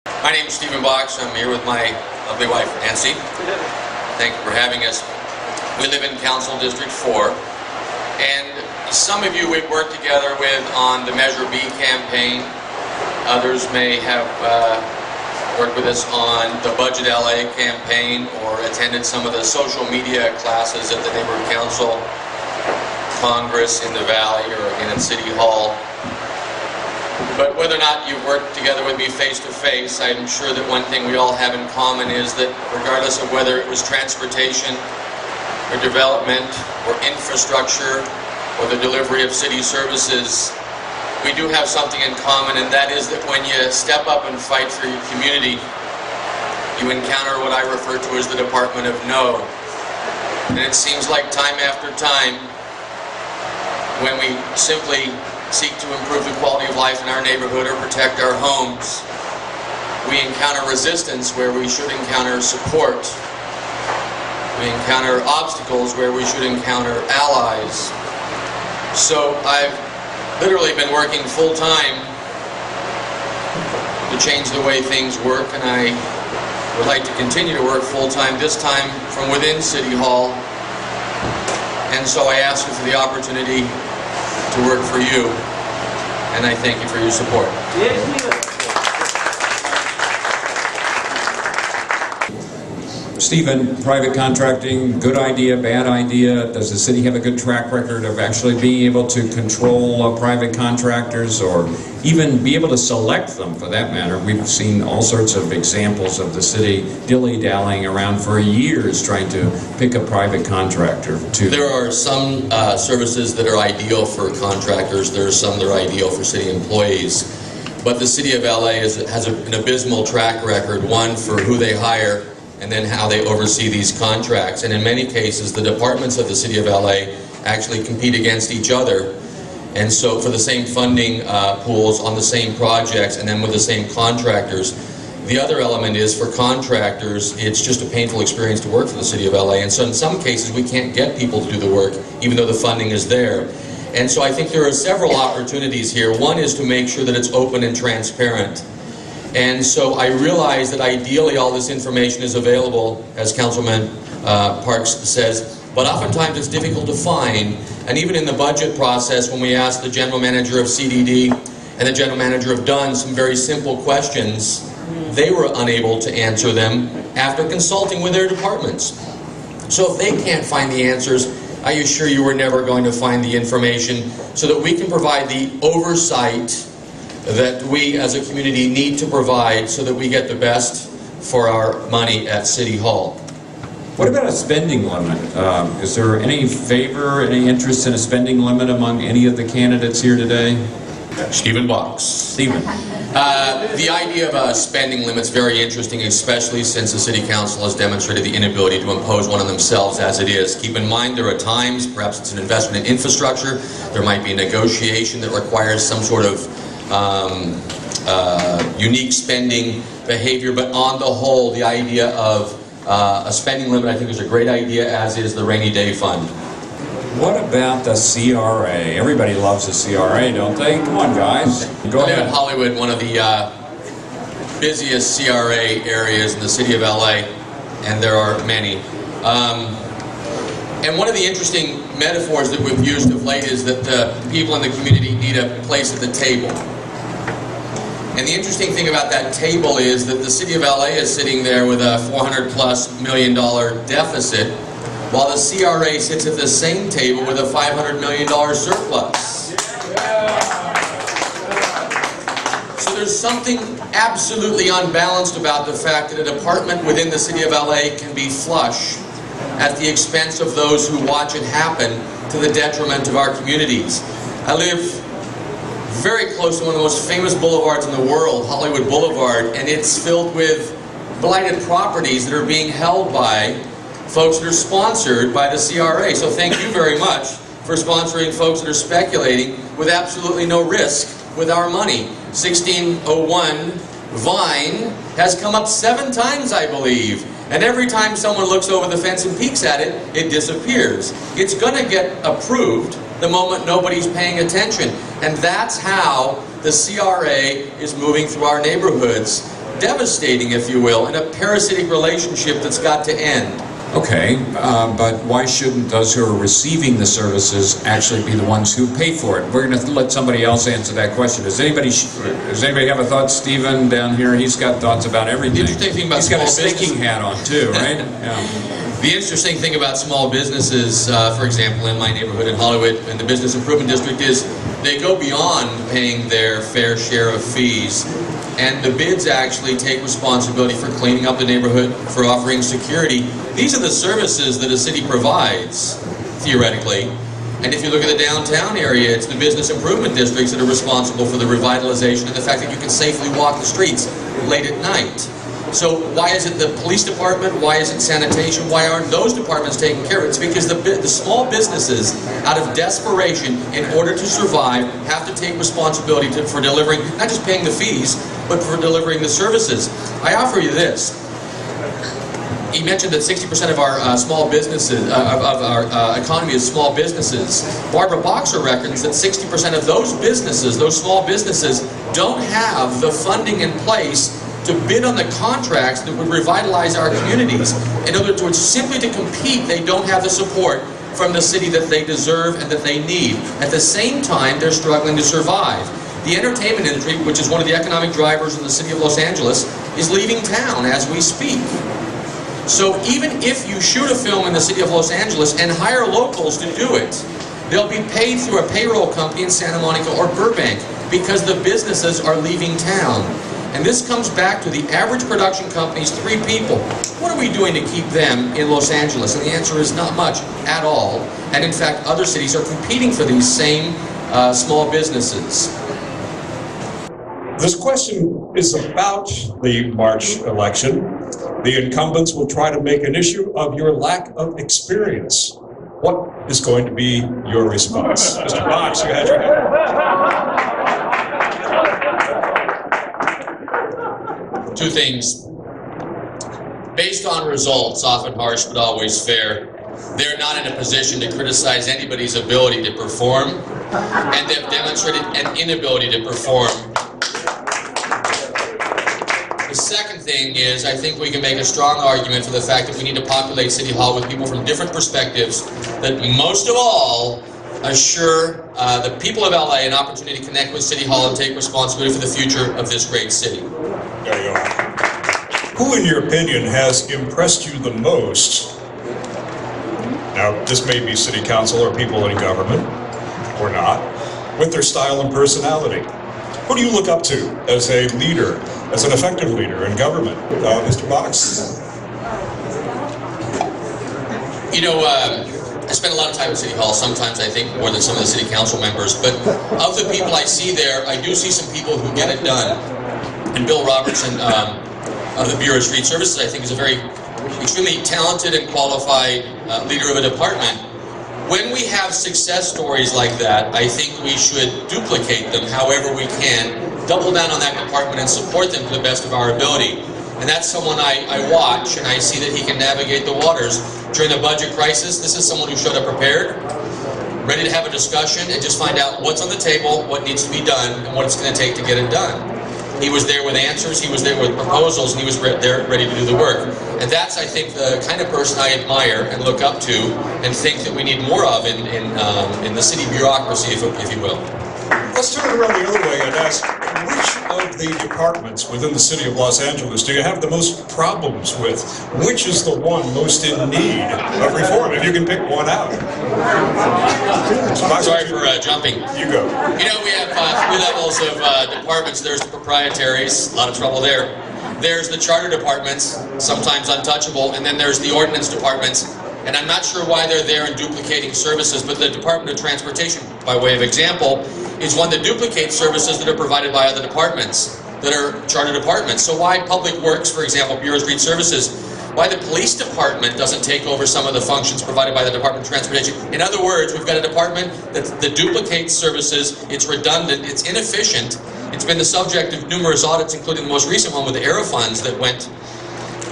My name is Stephen Box. I'm here with my lovely wife, Nancy. Thank you for having us. We live in Council District 4, and some of you we've worked together with on the Measure B campaign. Others may have worked with us on the Budget LA campaign or attended some of the social media classes at the Neighborhood Council Congress in the Valley or again at City Hall. But whether or not you've worked together with me face-to-face, I'm sure that one thing we all have in common is that regardless of whether it was transportation or development or infrastructure or the delivery of city services, we do have something in common, and that is that when you step up and fight for your community, you encounter what I refer to as the Department of No. And it seems like time after time, when we simply seek to improve the quality of life in our neighborhood or protect our homes, we encounter resistance where we should encounter support. We encounter obstacles where we should encounter allies. So I've literally been working full-time to change the way things work, and I would like to continue to work full-time, this time from within City Hall. And so I ask you for the opportunity to work for you, and I thank you for your support. Stephen, private contracting, good idea, bad idea? Does the city have a good track record of actually being able to control private contractors or even be able to select them for that matter? We've seen all sorts of examples of the city dilly-dallying around for years trying to pick a private contractor. There are some services that are ideal for contractors. There are some that are ideal for city employees. But the city of LA has an abysmal track record, one for who they hire and then how they oversee these contracts. And in many cases, the departments of the City of LA actually compete against each other. And so for the same funding pools on the same projects and then with the same contractors. The other element is for contractors, it's just a painful experience to work for the City of LA. And so in some cases, we can't get people to do the work, even though the funding is there. And so I think there are several opportunities here. One is to make sure that it's open and transparent. And so I realize that ideally all this information is available, as Councilman Parks says, but oftentimes it's difficult to find. And even in the budget process, when we asked the general manager of CDD and the general manager of Dunn some very simple questions, they were unable to answer them after consulting with their departments. So if they can't find the answers, I assure you we're never going to find the information so that we can provide the oversight that we as a community need to provide so that we get the best for our money at City Hall. What about a spending limit? Is there any favor, any interest in a spending limit among any of the candidates here today? Stephen Box. Stephen. The idea of a spending limit is very interesting, especially since the City Council has demonstrated the inability to impose one on themselves as it is. Keep in mind there are times, perhaps it's an investment in infrastructure, there might be a negotiation that requires some sort of unique spending behavior, but on the whole, the idea of a spending limit I think is a great idea, as is the rainy day fund. What about the CRA? Everybody loves the CRA, don't they? Come on, guys. Go I live ahead. in Hollywood, one of the busiest CRA areas in the city of LA, and there are many. And one of the interesting metaphors that we've used of late is that the people in the community need a place at the table. And the interesting thing about that table is that the City of LA is sitting there with a $400+ million deficit, while the CRA sits at the same table with a $500 million surplus. So there's something absolutely unbalanced about the fact that a department within the City of LA can be flush at the expense of those who watch it happen to the detriment of our communities. I live very close to one of the most famous boulevards in the world, Hollywood Boulevard, and it's filled with blighted properties that are being held by folks that are sponsored by the CRA. So thank you very much for sponsoring folks that are speculating with absolutely no risk with our money. 1601 Vine has come up 7 times, I believe. And every time someone looks over the fence and peeks at it, it disappears. It's going to get approved the moment nobody's paying attention. And that's how the CRA is moving through our neighborhoods. devastating, if you will, and a parasitic relationship that's got to end. Okay, but why shouldn't those who are receiving the services actually be the ones who pay for it? We're going to let somebody else answer that question. Does anybody have a thought? Stephen down here, he's got thoughts about everything. The interesting thing about he's got a staking hat on too, right? Yeah. The interesting thing about small businesses, for example, in my neighborhood in Hollywood, in the Business Improvement District, is they go beyond paying their fair share of fees. And the bids actually take responsibility for cleaning up the neighborhood, for offering security. These are the services that a city provides, theoretically. And if you look at the downtown area, it's the business improvement districts that are responsible for the revitalization and the fact that you can safely walk the streets late at night. So why is it the police department? Why is it sanitation? Why aren't those departments taking care of it? It's because the small businesses, out of desperation, in order to survive, have to take responsibility for delivering, not just paying the fees, but for delivering the services. I offer you this. He mentioned that 60% of our small businesses, of our economy is small businesses. Barbara Boxer reckons that 60% of those businesses, those small businesses, don't have the funding in place to bid on the contracts that would revitalize our communities. In other words, simply to compete, they don't have the support from the city that they deserve and that they need. At the same time, they're struggling to survive. The entertainment industry, which is one of the economic drivers in the city of Los Angeles, is leaving town as we speak. So even if you shoot a film in the city of Los Angeles and hire locals to do it, they'll be paid through a payroll company in Santa Monica or Burbank because the businesses are leaving town. And this comes back to the average production company's 3 people. What are we doing to keep them in Los Angeles? And the answer is not much at all. And in fact, other cities are competing for these same small businesses. This question is about the March election. The incumbents will try to make an issue of your lack of experience. What is going to be your response? Mr. Box, you had your hand. 2 things. Based on results, often harsh but always fair, they're not in a position to criticize anybody's ability to perform, and they've demonstrated an inability to perform. The second thing is, I think we can make a strong argument for the fact that we need to populate City Hall with people from different perspectives that most of all assure the people of LA an opportunity to connect with City Hall and take responsibility for the future of this great city. There you go. Who, in your opinion, has impressed you the most? Now, this may be city council or people in government, or not, with their style and personality. Who do you look up to as a leader, as an effective leader in government? Mr. Box? You know, I spend a lot of time at City Hall, sometimes I think more than some of the city council members, but of the people I see there, I do see some people who get it done. And Bill Robertson of the Bureau of Street Services, I think, is a very extremely talented and qualified leader of a department. When we have success stories like that, I think we should duplicate them however we can, double down on that department and support them to the best of our ability. And that's someone I watch, and I see that he can navigate the waters. During the budget crisis, this is someone who showed up prepared, ready to have a discussion and just find out what's on the table, what needs to be done, and what it's going to take to get it done. He was there with answers, he was there with proposals, and he was there ready to do the work. And that's, I think, the kind of person I admire and look up to and think that we need more of in the city bureaucracy, if you will. Let's turn it around the other way and ask, which of the departments within the city of Los Angeles do you have the most problems with? Which is the one most in need of reform, if you can pick one out? Sorry for jumping. You go. You know, we have 3 levels of departments. There's the proprietaries, a lot of trouble there. There's the charter departments, sometimes untouchable, and then there's the ordinance departments. And I'm not sure why they're there and duplicating services, but the Department of Transportation, by way of example, is one that duplicates services that are provided by other departments that are charter departments. So why Public Works, for example, Bureau of Street Services, why the police department doesn't take over some of the functions provided by the Department of Transportation. In other words, we've got a department that duplicates services, it's redundant, it's inefficient. It's been the subject of numerous audits, including the most recent one with the Aero funds that went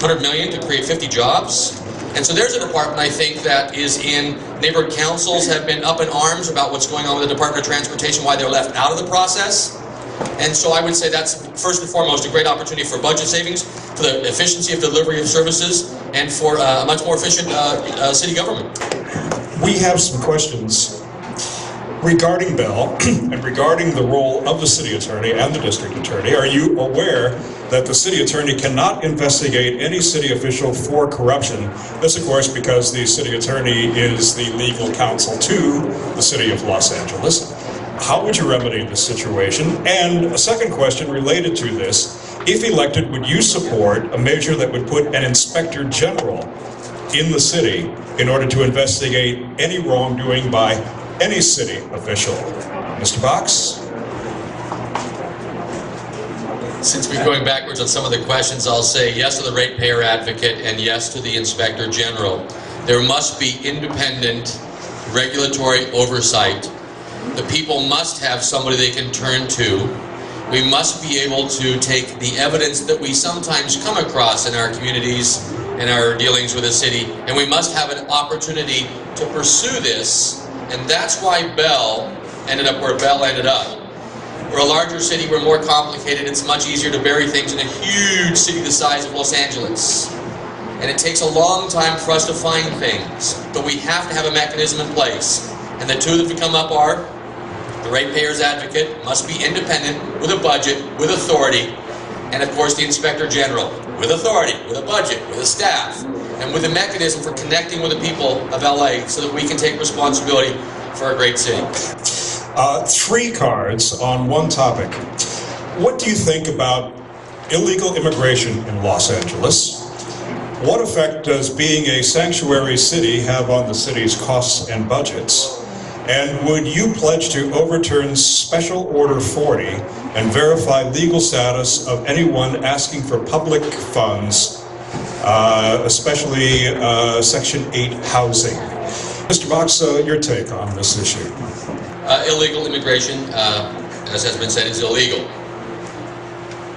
$100 million to create 50 jobs. And so there's a department, I think, that is in neighborhood councils have been up in arms about what's going on with the Department of Transportation, why they're left out of the process. And so I would say that's first and foremost a great opportunity for budget savings, for the efficiency of delivery of services, and for a much more efficient city government. We have some questions regarding Bell and regarding the role of the city attorney and the district attorney. Are you aware that the city attorney cannot investigate any city official for corruption? This, of course, because the city attorney is the legal counsel to the city of Los Angeles. How would you remedy this situation? And a second question related to this: if elected, would you support a measure that would put an inspector general in the city in order to investigate any wrongdoing by any city official? Mr. Box? Since we're going backwards on some of the questions, I'll say yes to the ratepayer advocate and yes to the inspector general. There must be independent regulatory oversight. The people must have somebody they can turn to. We must be able to take the evidence that we sometimes come across in our communities, in our dealings with the city, and we must have an opportunity to pursue this. And that's why Bell ended up where Bell ended up. We're a larger city, we're more complicated, it's much easier to bury things in a huge city the size of Los Angeles. And it takes a long time for us to find things, but we have to have a mechanism in place. And the two that have come up are, the ratepayer's advocate must be independent, with a budget, with authority, and of course the inspector general, with authority, with a budget, with a staff, and with a mechanism for connecting with the people of LA so that we can take responsibility for our great city. 3 cards on one topic. What do you think about illegal immigration in Los Angeles? What effect does being a sanctuary city have on the city's costs and budgets? And would you pledge to overturn Special Order 40 and verify legal status of anyone asking for public funds, especially Section 8 housing? Mr. Box, your take on this issue? Illegal immigration, as has been said, is illegal.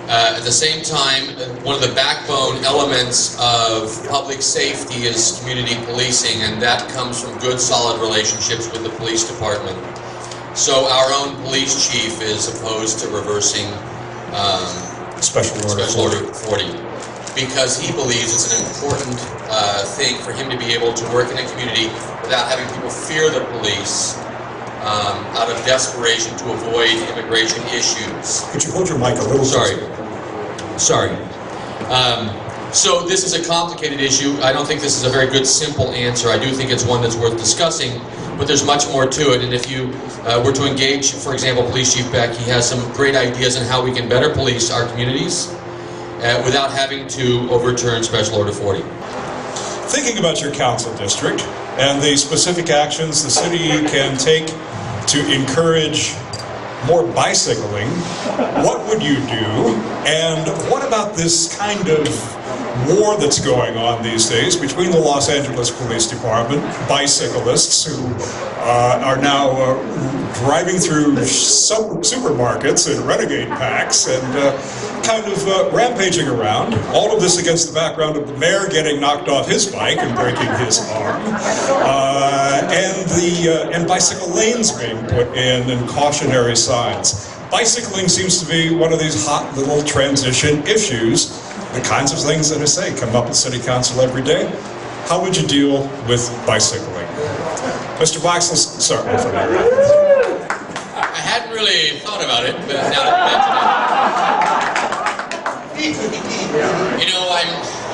At the same time, one of the backbone elements of public safety is community policing, and that comes from good, solid relationships with the police department. So our own police chief is opposed to reversing Special Order 40 because he believes it's an important thing for him to be able to work in a community without having people fear the police out of desperation to avoid immigration issues. Could you hold your mic a little closer? Sorry. So this is a complicated issue. I don't think this is a very good, simple answer. I do think it's one that's worth discussing, but there's much more to it. And if you were to engage, for example, Police Chief Beck, he has some great ideas on how we can better police our communities without having to overturn Special Order 40. Thinking about your council district and the specific actions the city can take to encourage more bicycling, what would you do? And what about this kind of war that's going on these days between the Los Angeles Police Department, bicyclists who are now driving through supermarkets in renegade packs and kind of rampaging around. All of this against the background of the mayor getting knocked off his bike and breaking his arm, and bicycle lanes being put in and cautionary signs. Bicycling seems to be one of these hot little transition issues, the kinds of things that I say come up at City Council every day. How would you deal with bicycling? Mr. Box, let's start with you. I hadn't really thought about it, but now that you mention it. You know, I'm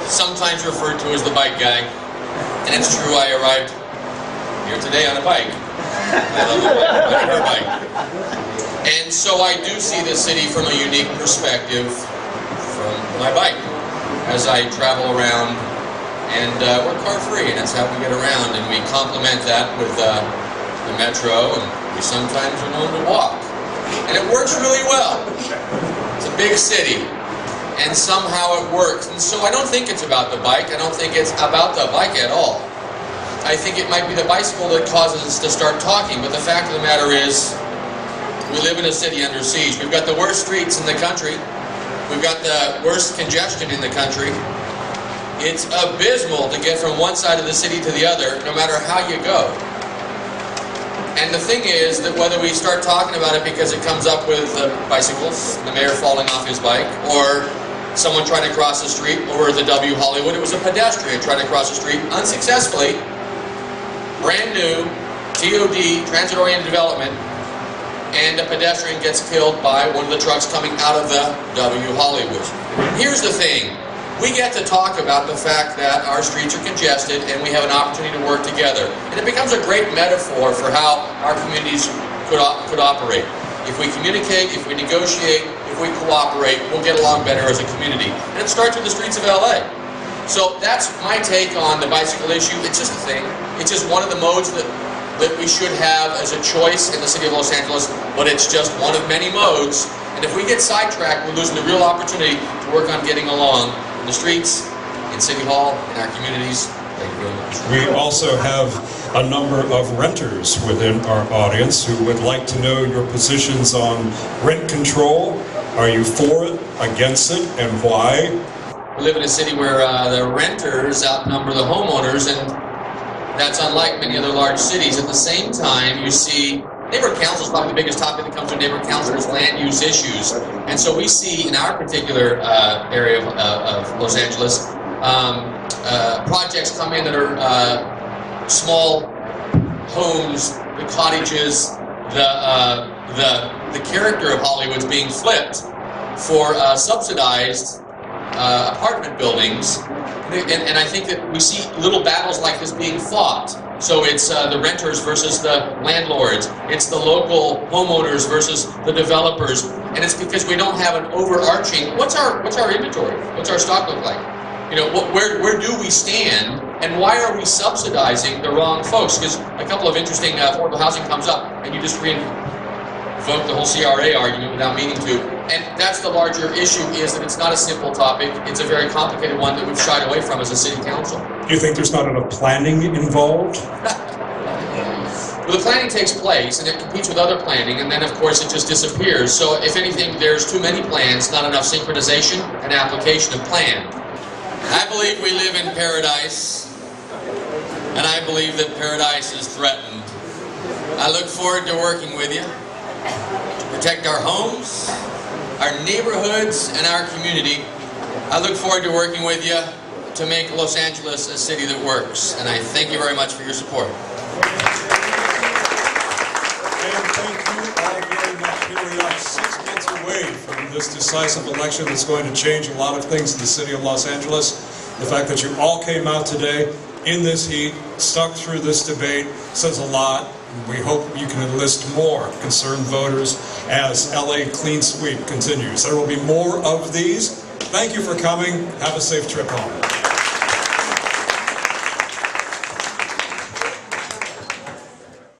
sometimes referred to as the bike guy, and it's true, I arrived here today on a bike. I love a bike. And so I do see the city from a unique perspective from my bike as I travel around, and we're car free, and that's how we get around, and we complement that with the metro, and we sometimes are known to walk. And it works really well. It's a big city, and somehow it works. And so I don't think it's about the bike. I don't think it's about the bike at all. I think it might be the bicycle that causes us to start talking, but the fact of the matter is, we live in a city under siege. We've got the worst streets in the country. We've got the worst congestion in the country. It's abysmal to get from one side of the city to the other, no matter how you go. And the thing is that whether we start talking about it because it comes up with bicycles, the mayor falling off his bike, or someone trying to cross the street over the W Hollywood, it was a pedestrian trying to cross the street unsuccessfully, brand new, TOD, transit-oriented development, and a pedestrian gets killed by one of the trucks coming out of the W Hollywood. Here's the thing. We get to talk about the fact that our streets are congested and we have an opportunity to work together. And it becomes a great metaphor for how our communities could operate. If we communicate, if we negotiate, if we cooperate, we'll get along better as a community. And it starts with the streets of LA. So that's my take on the bicycle issue. It's just a thing. It's just one of the modes that we should have as a choice in the city of Los Angeles, but it's just one of many modes. And if we get sidetracked, we're losing the real opportunity to work on getting along in the streets, in City Hall, in our communities. Thank you very much. We also have a number of renters within our audience who would like to know your positions on rent control. Are you for it, against it, and why? We live in a city where the renters outnumber the homeowners, and that's unlike many other large cities. At the same time, you see neighborhood council is probably the biggest topic that comes to neighborhood council is land use issues. And so we see in our particular area of Los Angeles, projects come in that are small homes, the cottages, the character of Hollywood's being flipped for subsidized apartment buildings. And I think that we see little battles like this being fought. So it's the renters versus the landlords. It's the local homeowners versus the developers. And it's because we don't have an overarching, what's our inventory? What's our stock look like? You know, where do we stand? And why are we subsidizing the wrong folks? Because a couple of interesting affordable housing comes up, and you just reinvoke the whole CRA argument without meaning to. And that's the larger issue, is that it's not a simple topic. It's a very complicated one that we've shied away from as a city council. Do you think there's not enough planning involved? Well, the planning takes place, and it competes with other planning, and then, of course, it just disappears. So, if anything, there's too many plans, not enough synchronization and application of plan. I believe we live in paradise, and I believe that paradise is threatened. I look forward to working with you to protect our homes, our neighborhoods, and our community. I look forward to working with you to make Los Angeles a city that works, and I thank you very much for your support. And thank you all very much. Here we are, 6 months away from this decisive election that's going to change a lot of things in the city of Los Angeles. The fact that you all came out today in this heat, stuck through this debate, says a lot. We hope you can enlist more concerned voters as LA Clean Sweep continues. There will be more of these. Thank you for coming. Have a safe trip home.